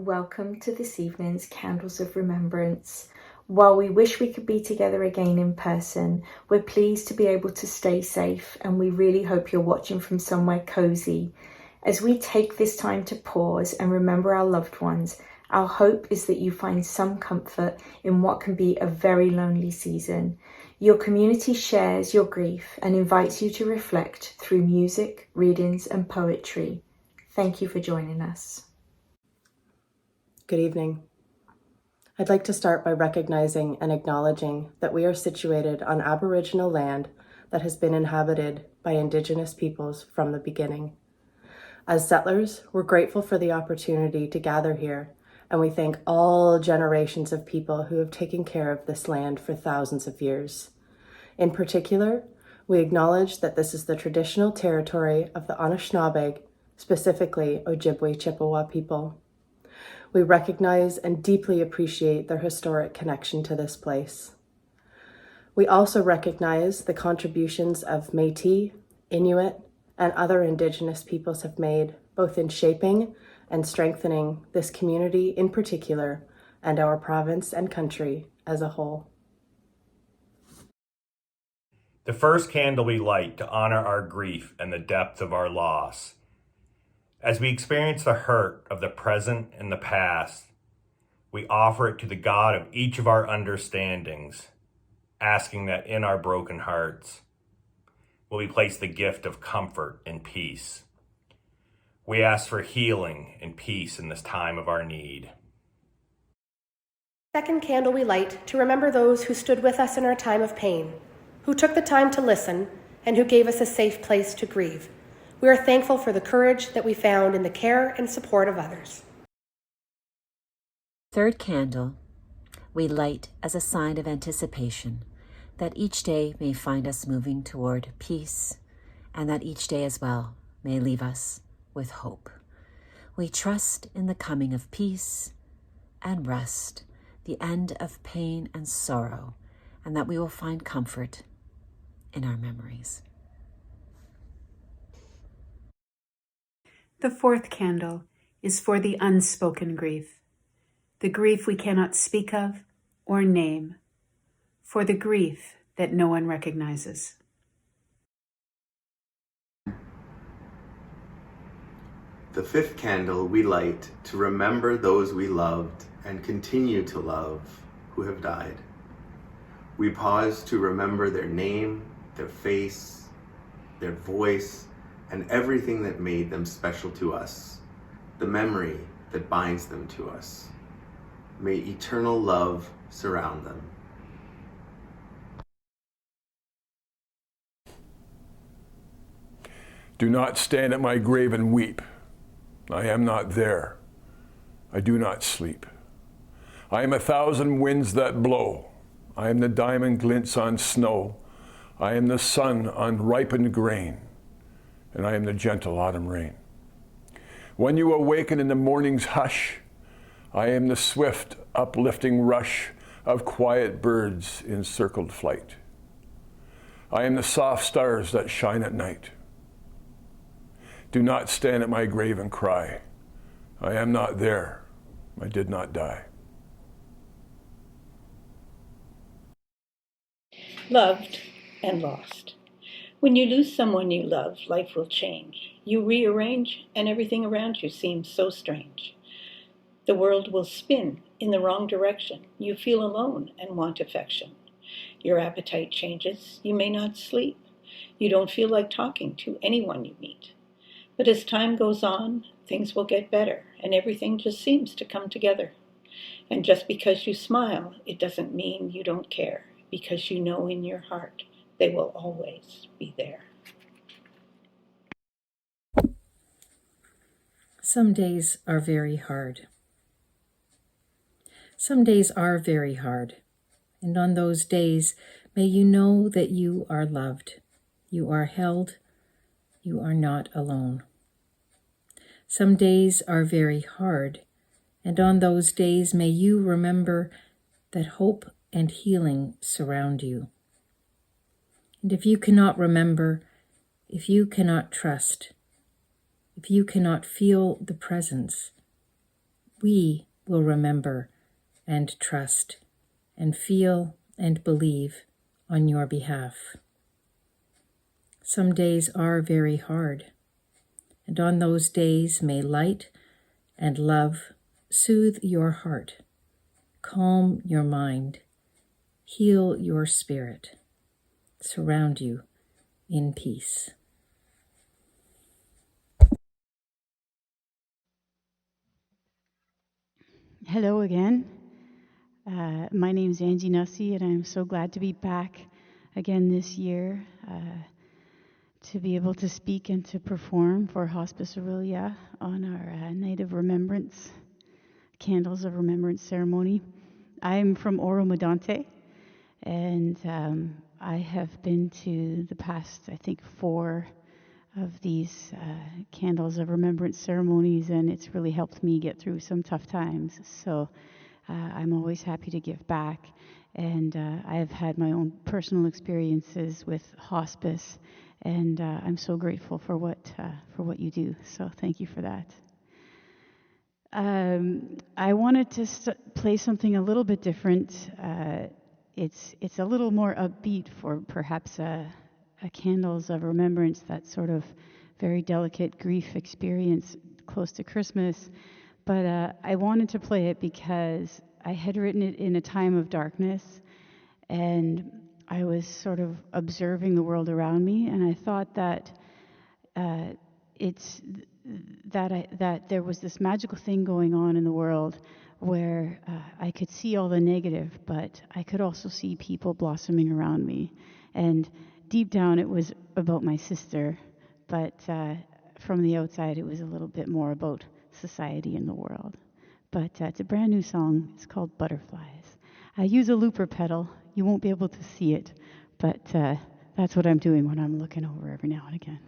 welcome to this evening's Candles of Remembrance. While we wish we could be together again in person, we're pleased to be able to stay safe, and we really hope you're watching from somewhere cozy. As we take this time to pause and remember our loved ones, our hope is that you find some comfort in what can be a very lonely season. Your community shares your grief and invites you to reflect through music, readings, and poetry. Thank you for joining us. Good evening. I'd like to start by recognizing and acknowledging that we are situated on Aboriginal land that has been inhabited by Indigenous peoples from the beginning. As settlers, we're grateful for the opportunity to gather here, and we thank all generations of people who have taken care of this land for thousands of years. In particular, we acknowledge that this is the traditional territory of the Anishinaabe, specifically Ojibwe Chippewa people. We recognize and deeply appreciate their historic connection to this place. We also recognize the contributions of Métis, Inuit, and other Indigenous peoples have made, both in shaping and strengthening this community in particular, and our province and country as a whole. The first candle we light to honor our grief and the depth of our loss. As we experience the hurt of the present and the past, we offer it to the God of each of our understandings, asking that in our broken hearts, will we place the gift of comfort and peace. We ask for healing and peace in this time of our need. Second candle we light to remember those who stood with us in our time of pain, who took the time to listen, and who gave us a safe place to grieve. We are thankful for the courage that we found in the care and support of others. Third candle we light as a sign of anticipation that each day may find us moving toward peace, and that each day as well may leave us with hope. We trust in the coming of peace and rest, the end of pain and sorrow, and that we will find comfort in our memories. The fourth candle is for the unspoken grief, the grief we cannot speak of or name, for the grief that no one recognizes. The fifth candle we light to remember those we loved and continue to love who have died. We pause to remember their name, their face, their voice, and everything that made them special to us, the memory that binds them to us. May eternal love surround them. Do not stand at my grave and weep. I am not there. I do not sleep. I am 1,000 winds that blow. I am the diamond glints on snow. I am the sun on ripened grain. And I am the gentle autumn rain. When you awaken in the morning's hush, I am the swift, uplifting rush of quiet birds in circled flight. I am the soft stars that shine at night. Do not stand at my grave and cry. I am not there. I did not die. Loved and lost. When you lose someone you love, life will change. You rearrange, and everything around you seems so strange. The world will spin in the wrong direction. You feel alone and want affection. Your appetite changes. You may not sleep. You don't feel like talking to anyone you meet. But as time goes on, things will get better, and everything just seems to come together. And just because you smile, it doesn't mean you don't care, because you know in your heart they will always be there. Some days are very hard. Some days are very hard. And on those days, may you know that you are loved. You are held. You are not alone. Some days are very hard. And on those days, may you remember that hope and healing surround you. And if you cannot remember, if you cannot trust, if you cannot feel the presence, we will remember and trust and feel and believe on your behalf. Some days are very hard, and on those days may light and love soothe your heart, calm your mind, heal your spirit, surround you in peace. Hello again. My name is Angie Nussey, and I'm so glad to be back again this year to be able to speak and to perform for Hospice Aurelia on our Night of Remembrance, Candles of Remembrance ceremony. I'm from Oro Medonte, and I have been to the past, I think, 4 of these Candles of Remembrance ceremonies, and it's really helped me get through some tough times. So I'm always happy to give back, and I have had my own personal experiences with hospice, and I'm so grateful for what you do. So thank you for that. I wanted to play something a little bit different. It's a little more upbeat for perhaps a Candles of Remembrance, that sort of very delicate grief experience close to Christmas. But I wanted to play it because I had written it in a time of darkness, and I was sort of observing the world around me, and I thought that that there was this magical thing going on in the world where I could see all the negative, but I could also see people blossoming around me. And deep down, it was about my sister, but from the outside, it was a little bit more about society and the world. But it's a brand new song. It's called Butterflies. I use a looper pedal. You won't be able to see it, but that's what I'm doing when I'm looking over every now and again.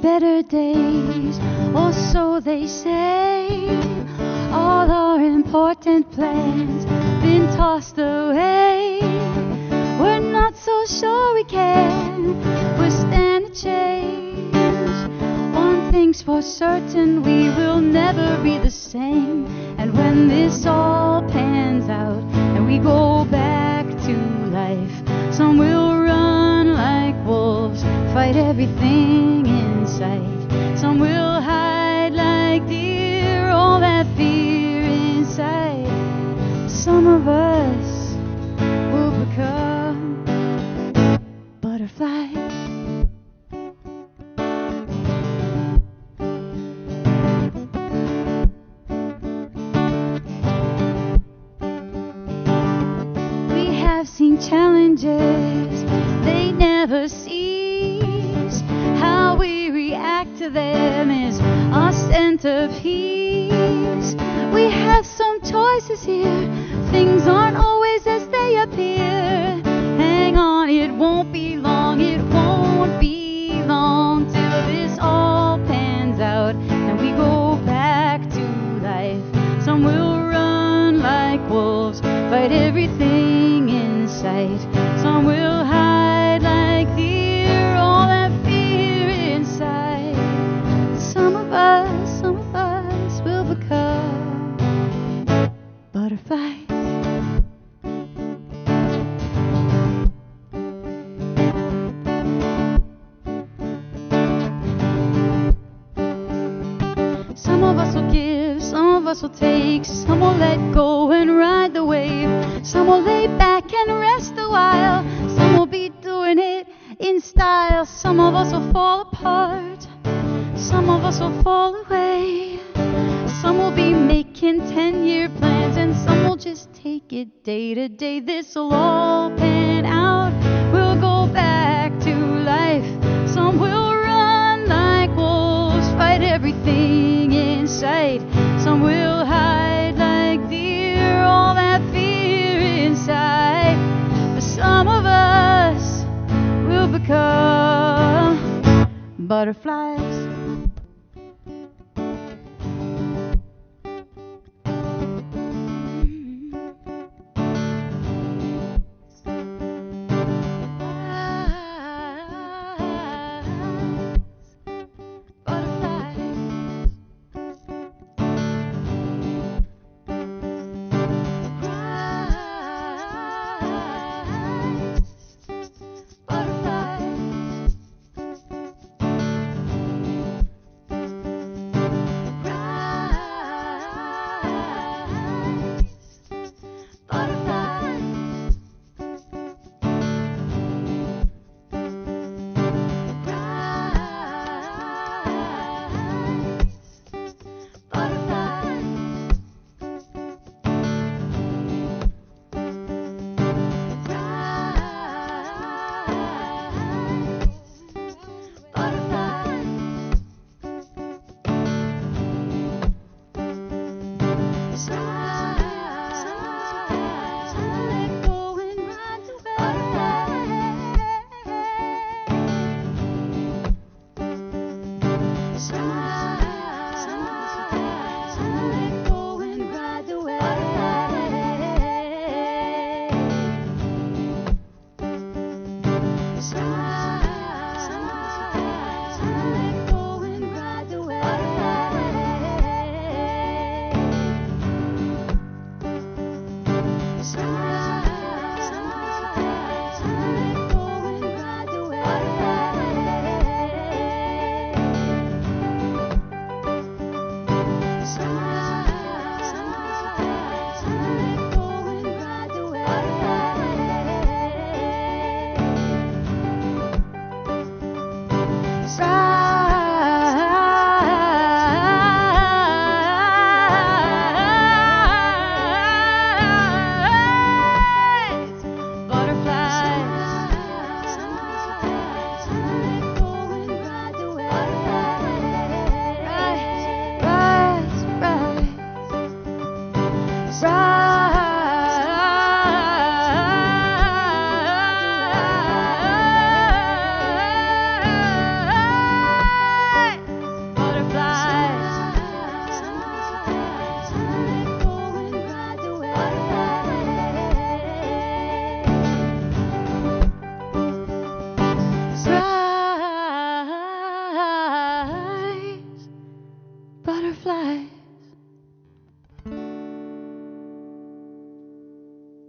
Better days, or so they say. All our important plans been tossed away. We're not so sure we can withstand the change. One thing's for certain, we will never be the same. And when this all pans out and we go back to life, some will run like wolves, fight everything in sight. Some will hide like deer, all that fear inside. Some of us will become butterflies. We have seen challenges, they never cease. How we react to them is our centerpiece. We have some choices here. Things aren't always as they appear. Hang on, it won't be long. It won't be long till this all pans out and we go back to life. Some will run like wolves, fight everything in sight. Some will hide like deer, all that fear inside. Some of us will become butterflies. Some of us will give, some of us will take, some will let go and ride the wave. Some will lay back and rest a while. Some will be doing it in style. Some of us will fall apart. Some of us will fall away. Some will be making 10-year plans, and some will just take it day to day. This'll all pan out. We'll go back to life. Some will run like wolves, fight everything in sight. Some will hide like deer, butterflies.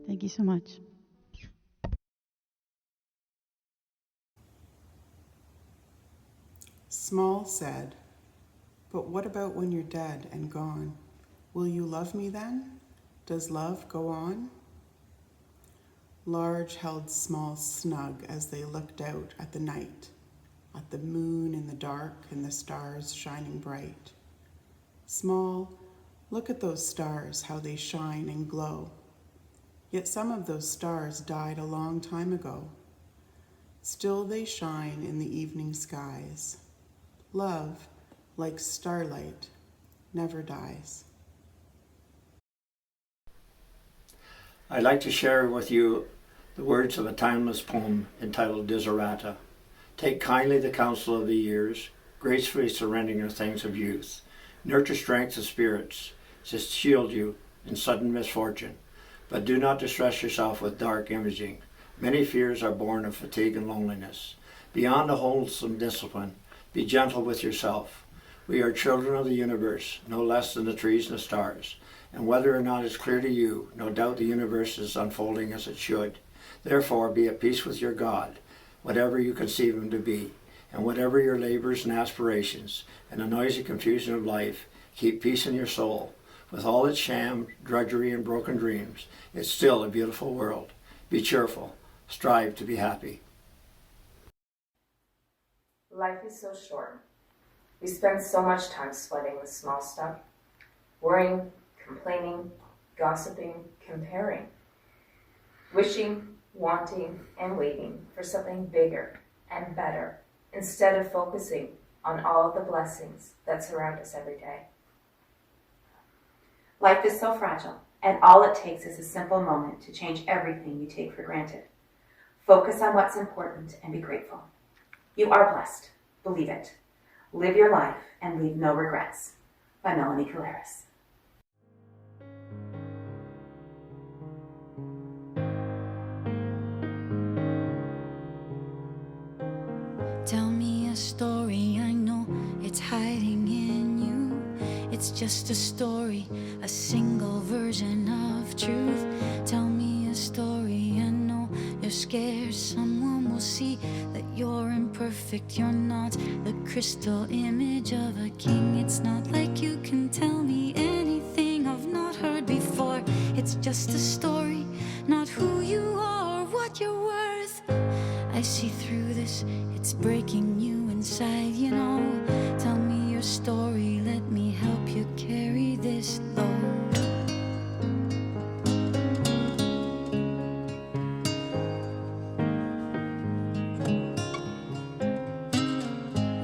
Thank you so much. Small said, "But what about when you're dead and gone? Will you love me then? Does love go on?" Large held Small snug as they looked out at the night, at the moon in the dark and the stars shining bright. Small, look at those stars, how they shine and glow. Yet some of those stars died a long time ago. Still they shine in the evening skies. Love, like starlight, never dies. I'd like to share with you the words of a timeless poem entitled Desiderata. Take kindly the counsel of the years, gracefully surrendering the things of youth. Nurture strength of spirits to shield you in sudden misfortune, but do not distress yourself with dark imaging. Many fears are born of fatigue and loneliness. Beyond a wholesome discipline, be gentle with yourself. We are children of the universe, no less than the trees and the stars. And whether or not it's clear to you, no doubt the universe is unfolding as it should. Therefore, be at peace with your God, whatever you conceive him to be, and whatever your labors and aspirations, and the noisy confusion of life, keep peace in your soul. With all its sham, drudgery, and broken dreams, it's still a beautiful world. Be cheerful. Strive to be happy. Life is so short. We spend so much time sweating the small stuff, worrying, complaining, gossiping, comparing, wishing, wanting, and waiting for something bigger and better, instead of focusing on all the blessings that surround us every day. Life is so fragile, and all it takes is a simple moment to change everything you take for granted. Focus on what's important and be grateful. You are blessed. Believe it. Live your life and leave no regrets. By Melanie Caleres. Tell me a story, I know it's hiding in you. It's just a story, a single version of truth. Tell me a story, I know you're scared someone will see that you're imperfect. You're not the crystal image of a king. It's not like you can tell me anything I've not heard before. It's just a story, not who you are or what you're worth. I see through this, it's breaking you inside, you know. Tell me your story, let me help you carry this load.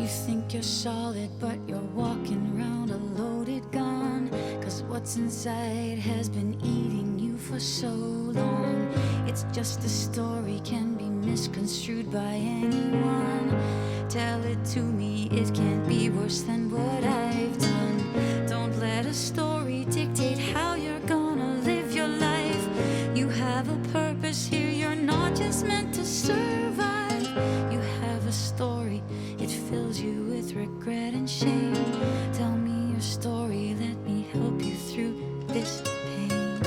You think you're solid, but you're walking around a loaded gun. 'Cause what's inside has been eating you for so long. It's just a story, can be misconstrued by anyone. Tell it to me, it can't be worse than what I've done. Don't let a story dictate how you're gonna live your life. You have a purpose here, you're not just meant to survive. You have a story, it fills you with regret and shame. Tell me your story, let me help you through this pain.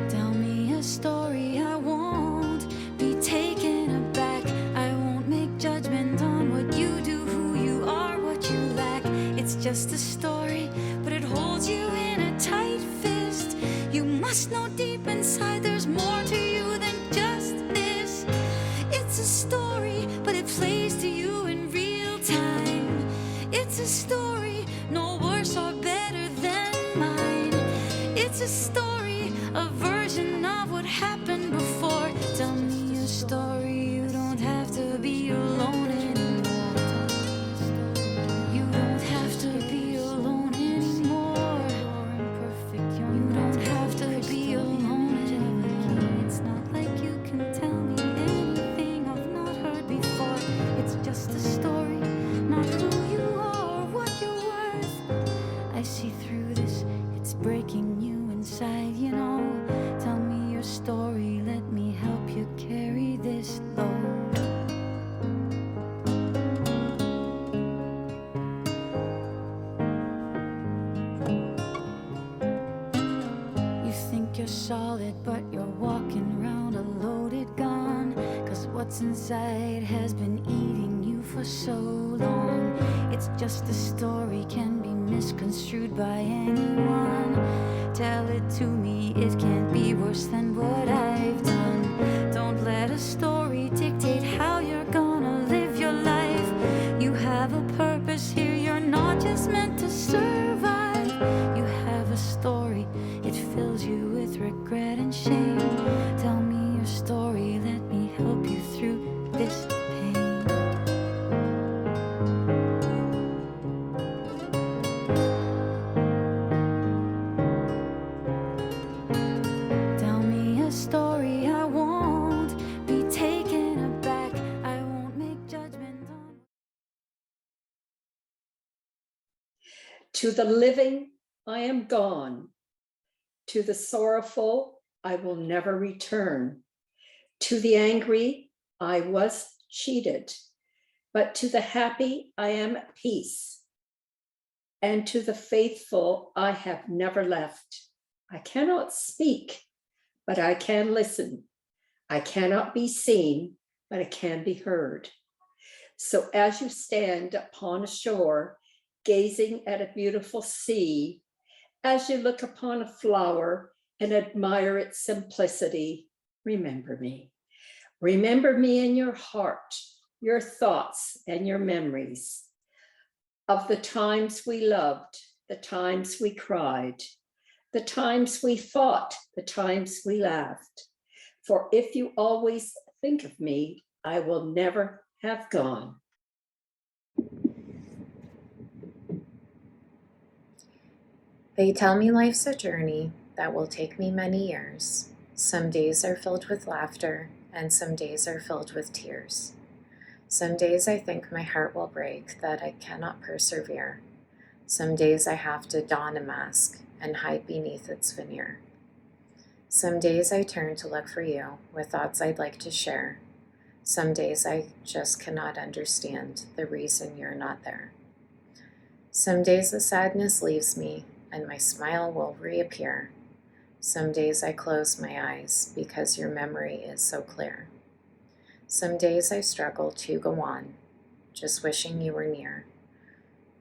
Tell me a story, I won't be taken aback. I won't make judgment on what you do, who you are, what you lack. It's just a story, but it holds you in a tight fist. You must know deep inside there's more to you than just this. It's a story, but it plays to you in real time. It's a story, no worse or better than mine. It's a story, a version of what happened before. Tell me your story, you don't have to be alone anymore. You don't have to be alone anymore. You don't have to be alone anymore. It's not like you can tell me anything I've not heard before. It's just a story, not who you are or what you're worth. I see through this, it's breaking you inside, you know. Tell me your story, let me help you carry this load. You think you're solid, but you're walking around a loaded gun. 'Cause what's inside has been eating you for so long. It's just a story, can be misconstrued by anyone. Tell it to me, it can't be worse than what I've done. Don't let a story dictate how you're gonna live your life. You have a purpose here, you're not just meant to survive. You have a story, it fills you with regret and shame. Tell me your story, let me help you through this pain. Tell me a story, I won't be taken aback. I won't make judgment on. To the living, I am gone. To the sorrowful, I will never return. To the angry, I was cheated. But to the happy, I am at peace. And to the faithful, I have never left. I cannot speak, but I can listen. I cannot be seen, but I can be heard. So as you stand upon a shore, gazing at a beautiful sea, as you look upon a flower and admire its simplicity, remember me. Remember me in your heart, your thoughts and your memories of the times we loved, the times we cried, the times we fought, the times we laughed. For if you always think of me, I will never have gone. They tell me life's a journey, that will take me many years. Some days are filled with laughter, and some days are filled with tears. Some days I think my heart will break, that I cannot persevere. Some days I have to don a mask and hide beneath its veneer. Some days I turn to look for you with thoughts I'd like to share. Some days I just cannot understand the reason you're not there. Some days the sadness leaves me and my smile will reappear. Some days I close my eyes because your memory is so clear. Some days I struggle to go on, just wishing you were near.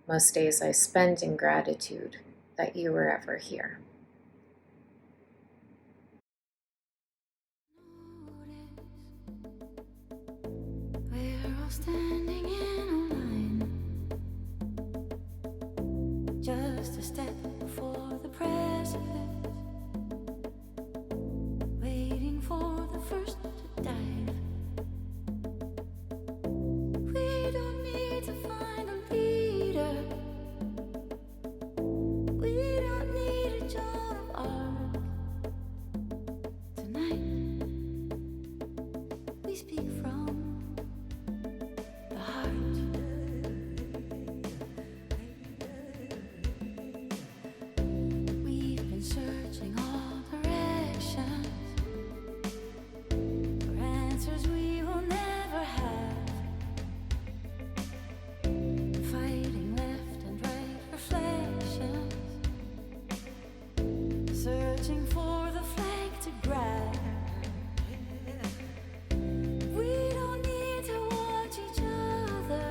Most days I spend in gratitude that you were ever here. We're all standing in a line, just a step before the precipice, waiting for the first to dive. We don't need to find a leader. We don't need a Joan of Arc. Tonight, we speak from the heart. We've been searching all directions for answers we will never have. Fighting left and right reflections, searching for the flag to grab. We don't need to watch each other.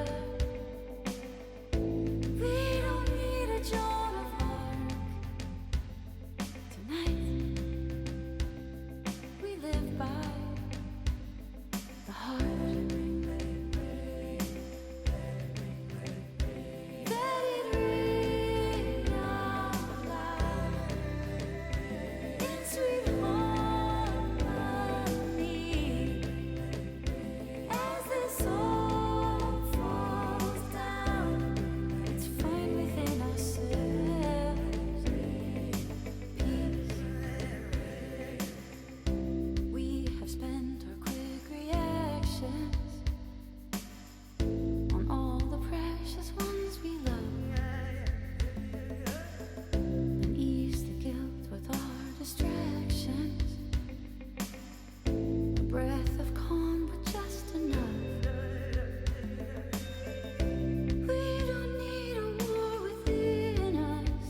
We don't need a Joan of Arc. Tonight, we live by the heart. Let it ring out loud in sweet harmony as this soul falls down. It's fine within ourselves. Peace. We have spent our quick reactions on all the precious ones we love, and ease the guilt with our distractions. A breath of calm, but just enough. We don't need a war within us.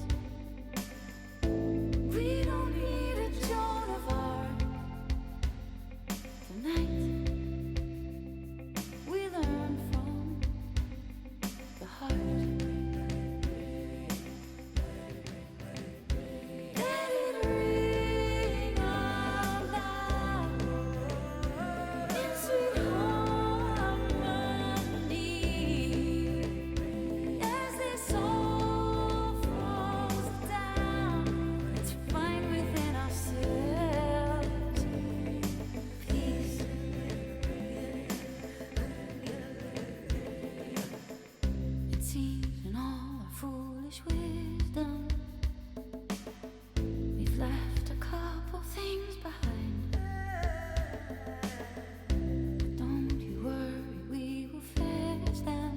We don't need a Joan of Arc. Tonight, we learn from the heart. Let it ring out loud in sweet harmony as this soul falls down. It's fine within ourselves. Peace. It seems in all our foolish wisdom, we've left a couple things behind. But don't you worry, we will fetch them.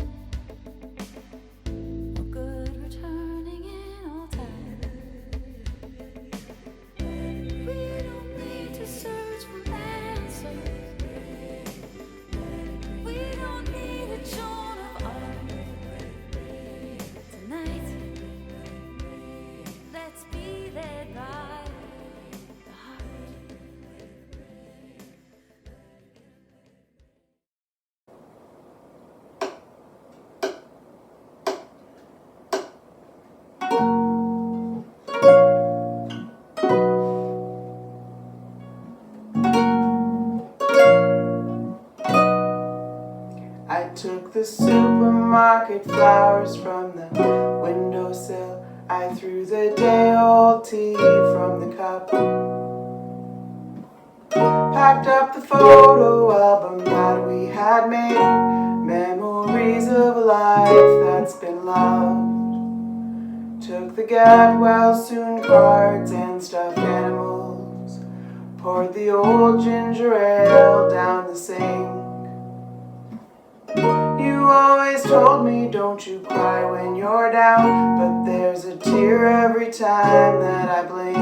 No good returning in all time. We don't need to search for answers. We don't need a Joan of Arc. Tonight, let's be led by the heart. I took the supermarket flowers from the windowsill. I threw the day-old tea from the cup. Packed up the photo album that we had made, memories of a life that's been loved. Took the get well soon cards and stuffed poured the old ginger ale down the sink. You always told me don't you cry when you're down, but there's a tear every time that I blink.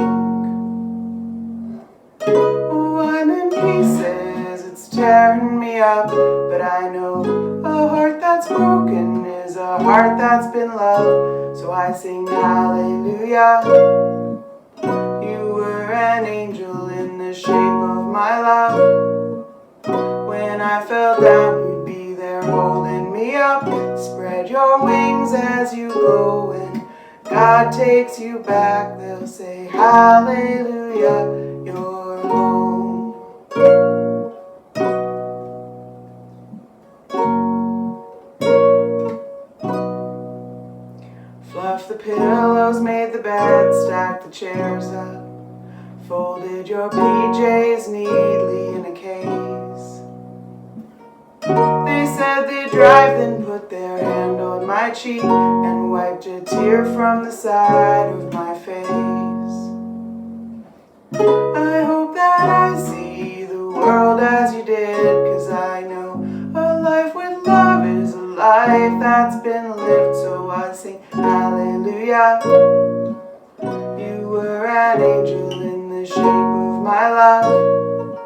Oh, I'm in pieces, it's tearing me up, but I know a heart that's broken is a heart that's been loved. So I sing hallelujah. You were an angel in the shape of my love. When I fell down, you'd be there holding me up. Spread your wings as you go. When God takes you back, they'll say hallelujah, you're home. Fluffed the pillows, made the bed, stacked the chairs up, folded your PJs neatly in a case. They said they'd drive, then put their hand on my cheek and wiped a tear from the side of my face. I hope that I see the world as you did, 'cause I know a life with love is a life that's been lived. So I sing hallelujah. You were an angel in the shape of my love.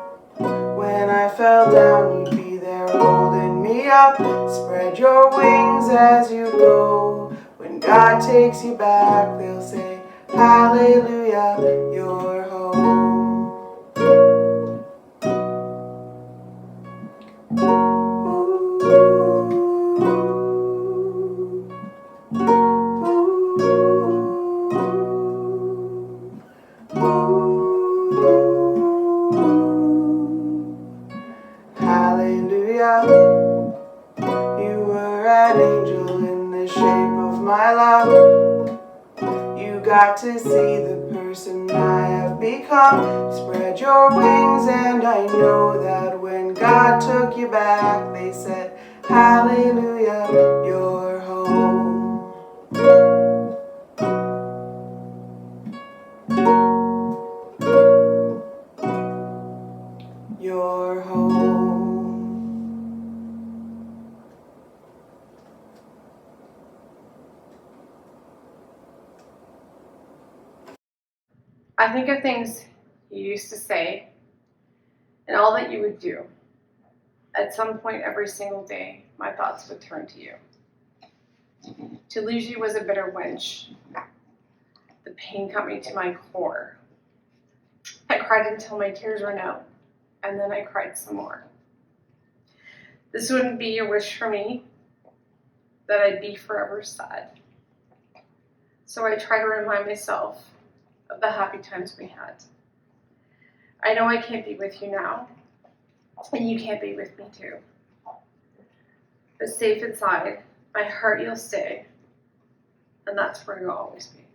When I fell down, you'd be there holding me up. Spread your wings as you go. When God takes you back, they'll say hallelujah, you're home. Hallelujah, you were an angel in the shape of my love. You got to see the person I have become. Spread your wings and I know that when God took you back, they said, hallelujah, you're home. You're home. I think of things you used to say and all that you would do. At some point every single day, my thoughts would turn to you. To lose you was a bitter winch. The pain cut me to my core. I cried until my tears ran out, and then I cried some more. This wouldn't be a wish for me, that I'd be forever sad. So I try to remind myself of the happy times we had. I know I can't be with you now, and you can't be with me too. But safe inside, my heart you'll stay, and that's where you'll always be.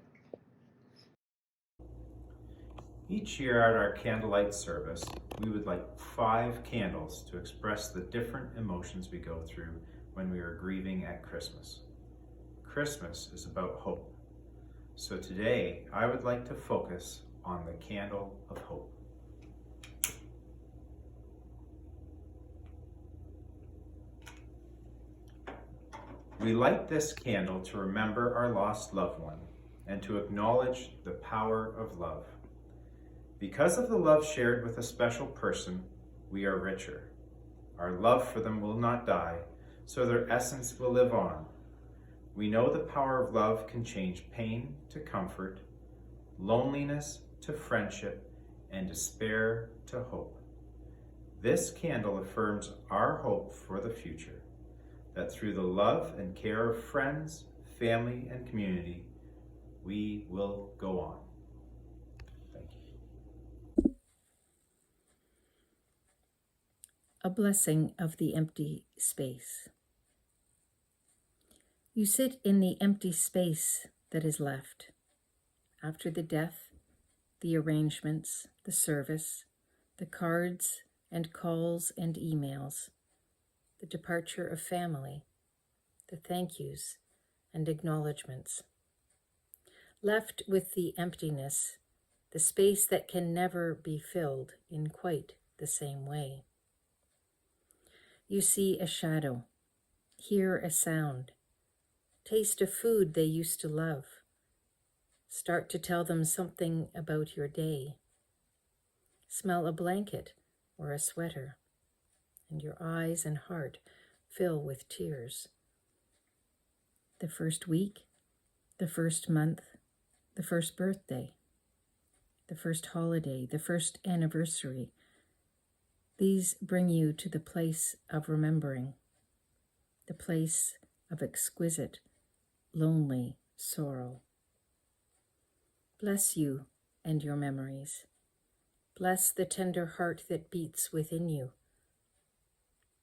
Each year at our candlelight service, we would light 5 candles to express the different emotions we go through when we are grieving at Christmas. Christmas is about hope. So today, I would like to focus on the candle of hope. We light this candle to remember our lost loved one and to acknowledge the power of love. Because of the love shared with a special person, we are richer. Our love for them will not die, so their essence will live on. We know the power of love can change pain to comfort, loneliness to friendship, and despair to hope. This candle affirms our hope for the future, that through the love and care of friends, family, and community, we will go on. Thank you. A blessing of the empty space. You sit in the empty space that is left after the death, the arrangements, the service, the cards and calls and emails, the departure of family, the thank yous and acknowledgements. Left with the emptiness the space that can never be filled in quite the same way. You see a shadow, hear a sound, taste a food they used to love, start to tell them something about your day, smell a blanket or a sweater, and your eyes and heart fill with tears. The first week, the first month, the first birthday, the first holiday, the first anniversary, these bring you to the place of remembering, the place of exquisite, lonely sorrow. Bless you and your memories. Bless the tender heart that beats within you.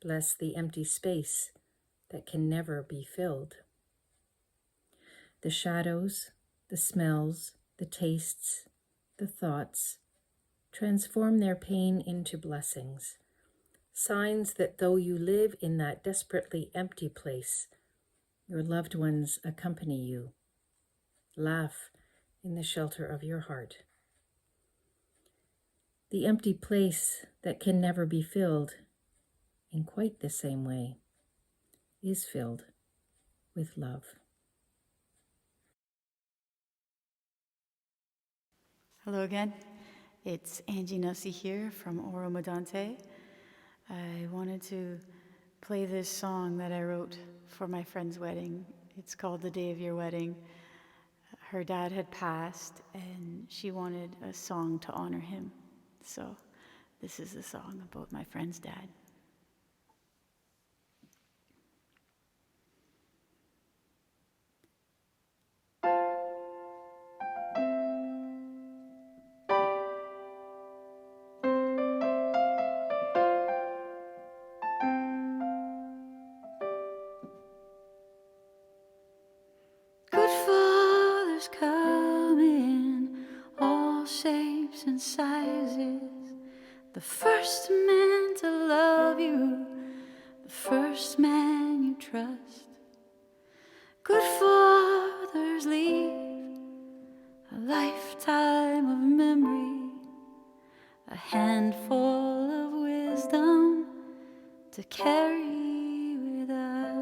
Bless the empty space that can never be filled. The shadows, the smells, the tastes, the thoughts transform their pain into blessings, signs that though you live in that desperately empty place, your loved ones accompany you. Laugh in the shelter of your heart. The empty place that can never be filled in quite the same way is filled with love. Hello again. It's Angie Nussi here from Oro Medante. I wanted to play this song that I wrote for my friend's wedding. It's called The Day of Your Wedding. Her dad had passed and she wanted a song to honor him. So this is a song about my friend's dad. Come in all shapes and sizes. The first man to love you, the first man you trust. Good fathers leave a lifetime of memory, a handful of wisdom to carry with us.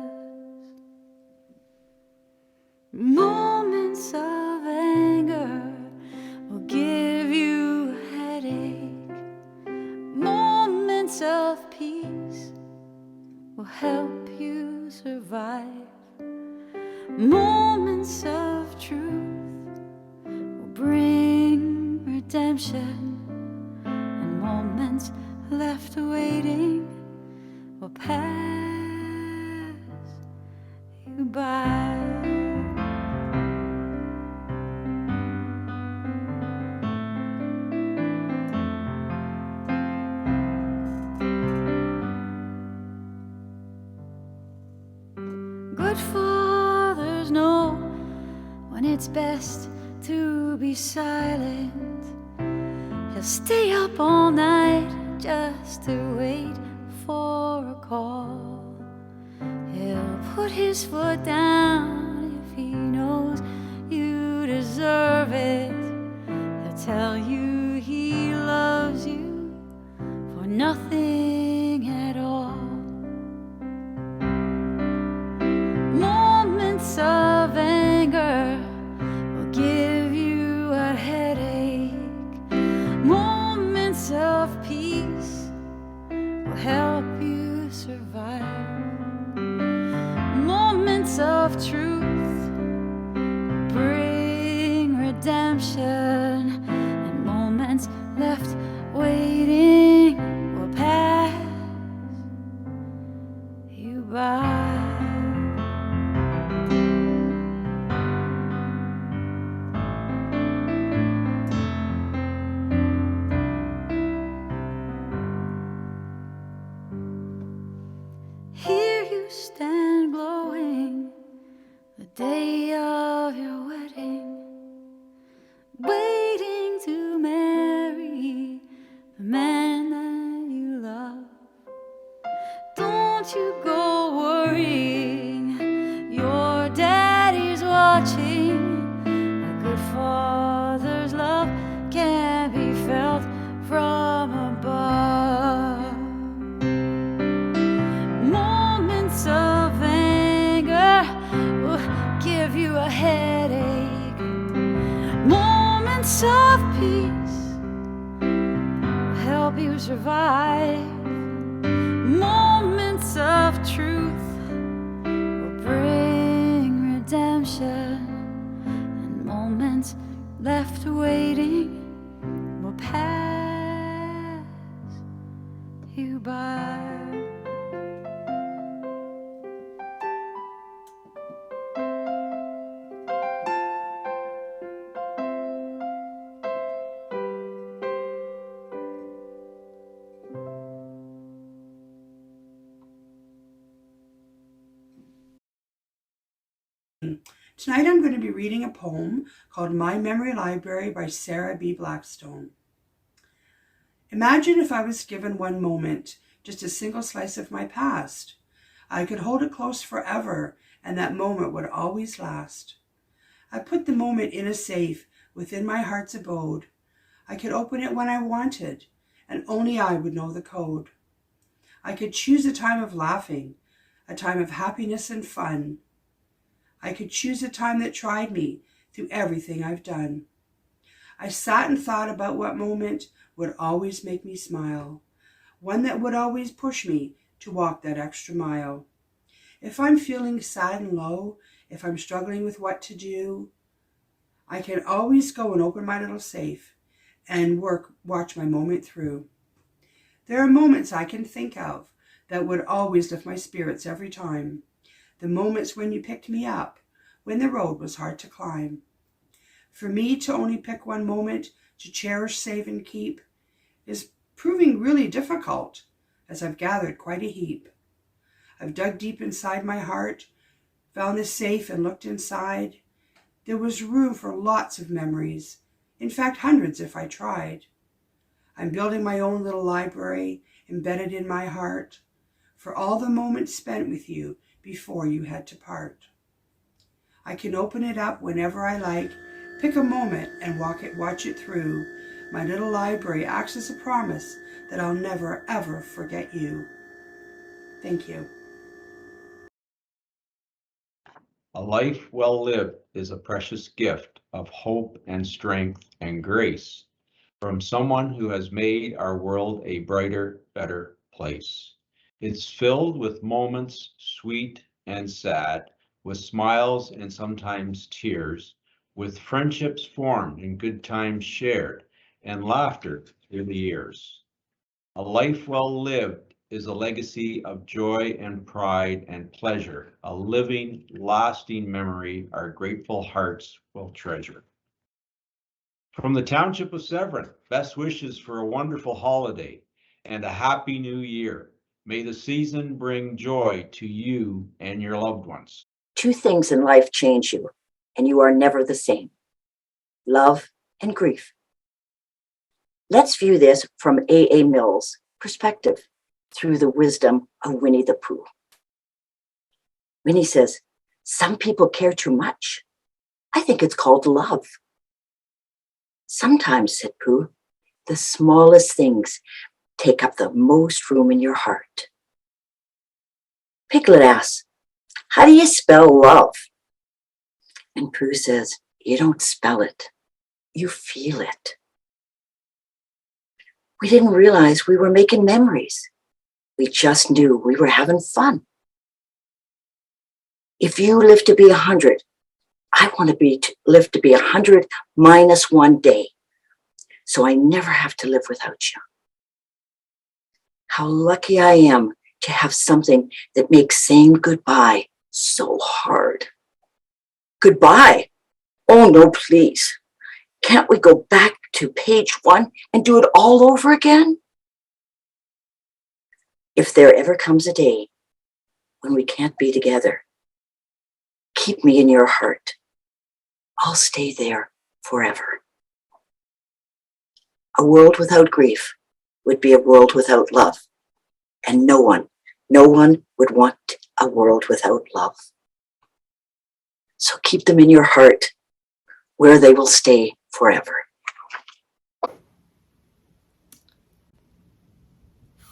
Moments of anger will give you a headache. Moments of peace will help you survive. Moments of truth will bring redemption, and moments left waiting will pass you by. Good fathers know when it's best to be silent. He'll stay up all night just to wait for a call. He'll put his foot down if he knows you deserve it. He'll tell you he loves you for nothing at all. Moments of anger will give you a headache. Moments of peace will help you survive. Moments of truth bring redemption, and moments left waiting will pass you by. Here you stand glowing, the day of your wedding, waiting to marry the man that you love. Don't you go worrying, your daddy's watching. A good father's love can give you a headache. Moments of peace will help you survive. Moments of truth will bring redemption. And moments left waiting will pass you by. Tonight I'm going to be reading a poem called My Memory Library by Sarah B. Blackstone. Imagine if I was given one moment, just a single slice of my past. I could hold it close forever, and that moment would always last. I put the moment in a safe within my heart's abode. I could open it when I wanted, and only I would know the code. I could choose a time of laughing, a time of happiness and fun. I could choose a time that tried me through everything I've done. I sat and thought about what moment would always make me smile, one that would always push me to walk that extra mile. If I'm feeling sad and low, if I'm struggling with what to do, I can always go and open my little safe and watch my moment through. There are moments I can think of that would always lift my spirits every time. The moments when you picked me up, when the road was hard to climb. For me to only pick one moment to cherish, save, and keep is proving really difficult, as I've gathered quite a heap. I've dug deep inside my heart, found the safe and looked inside. There was room for lots of memories, in fact hundreds if I tried. I'm building my own little library, embedded in my heart, for all the moments spent with you before you had to part. I can open it up whenever I like, pick a moment and watch it through. My little library acts as a promise that I'll never ever forget you. Thank you. A life well lived is a precious gift of hope and strength and grace from someone who has made our world a brighter, better place. It's filled with moments sweet and sad, with smiles and sometimes tears, with friendships formed and good times shared, and laughter through the years. A life well lived is a legacy of joy and pride and pleasure, a living, lasting memory our grateful hearts will treasure. From the Township of Severn, best wishes for a wonderful holiday and a happy new year. May the season bring joy to you and your loved ones. Two things in life change you, and you are never the same: love and grief. Let's view this from A.A. Mills' perspective through the wisdom of Winnie the Pooh. Winnie says, "Some people care too much. I think it's called love." "Sometimes," said Pooh, "the smallest things take up the most room in your heart." Piglet asks, "How do you spell love?" And Pooh says, "You don't spell it, you feel it." We didn't realize we were making memories. We just knew we were having fun. If you live to be 100, I want to live to be 100 minus 1 day, so I never have to live without you. How lucky I am to have something that makes saying goodbye so hard. Goodbye? Oh no, please. Can't we go back to page 1 and do it all over again? If there ever comes a day when we can't be together, keep me in your heart. I'll stay there forever. A world without grief would be a world without love, and no one would want a world without love. So keep them in your heart, where they will stay forever.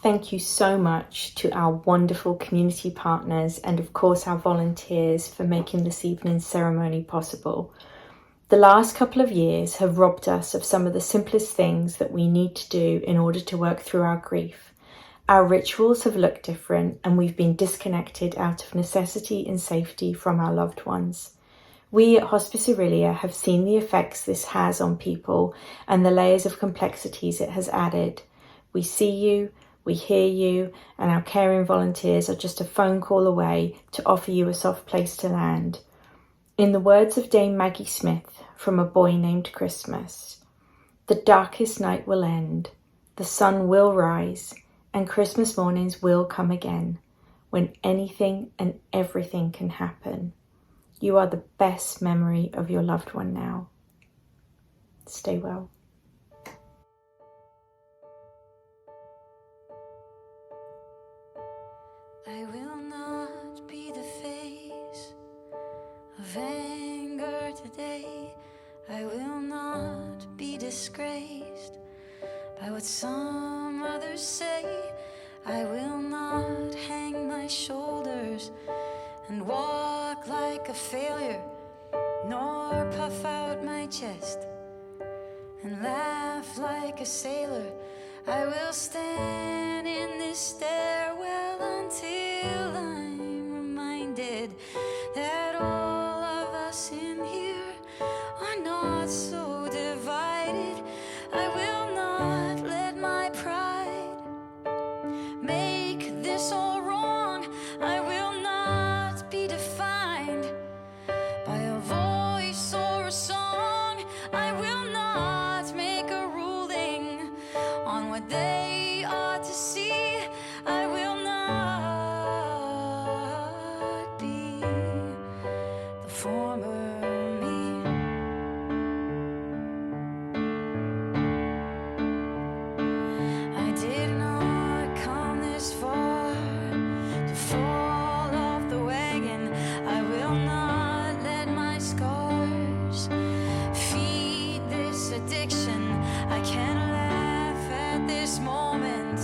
Thank you so much to our wonderful community partners and of course our volunteers for making this evening's ceremony possible. The last couple of years have robbed us of some of the simplest things that we need to do in order to work through our grief. Our rituals have looked different and we've been disconnected out of necessity and safety from our loved ones. We at Hospice Aurelia have seen the effects this has on people and the layers of complexities it has added. We see you, we hear you, and our caring volunteers are just a phone call away to offer you a soft place to land. In the words of Dame Maggie Smith from A Boy Named Christmas, the darkest night will end, the sun will rise, and Christmas mornings will come again, when anything and everything can happen. You are the best memory of your loved one now. Stay well. I will not be the face of anger today. I will not be disgraced by what some others say. I will not hang my shoulders and walk like a failure, nor puff out my chest and laugh like a sailor. I will stand in this stairwell until I'm reminded that all of us in here are not so divided. I will not let my pride make this all wrong. I will not be defined by a voice or a song. I will not make a ruling on what they ought to see. I will not be the former me. I did not come this far to fall off the wagon. I will not let my scars feed this addiction. I can't laugh at this moment.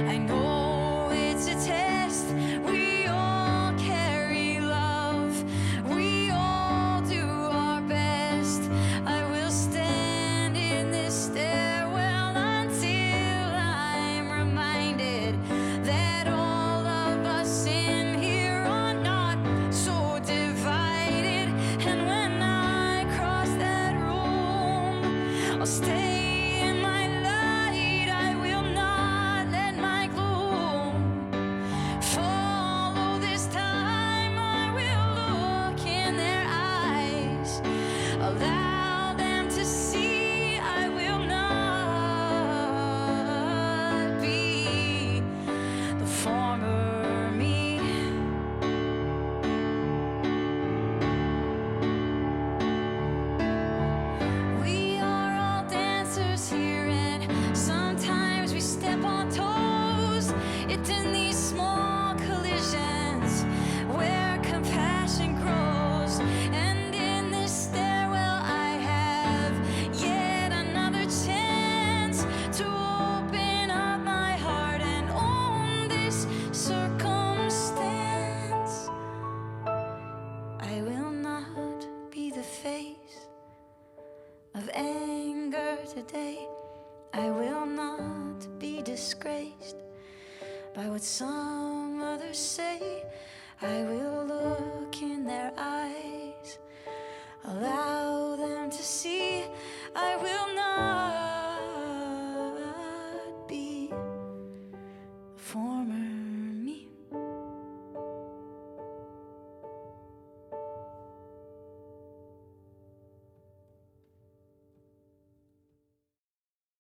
I know it's a test. We all carry love. We all do our best. I will stand in this stairwell until I'm reminded that all of us in here are not so divided. And when I cross that room, I'll stay in my light. I will not let my gloom follow this time. I will look in their eyes, allow them to see. I will not be the former me. We are all dancers here, and sometimes we step on toes. It's in these small collisions where compassion grows. And in this stairwell I have yet another chance to open up my heart and own this circumstance. I will not be the face of anger today. I will not be disgraced by what some others say. I will look in their eyes, allow them to see. I will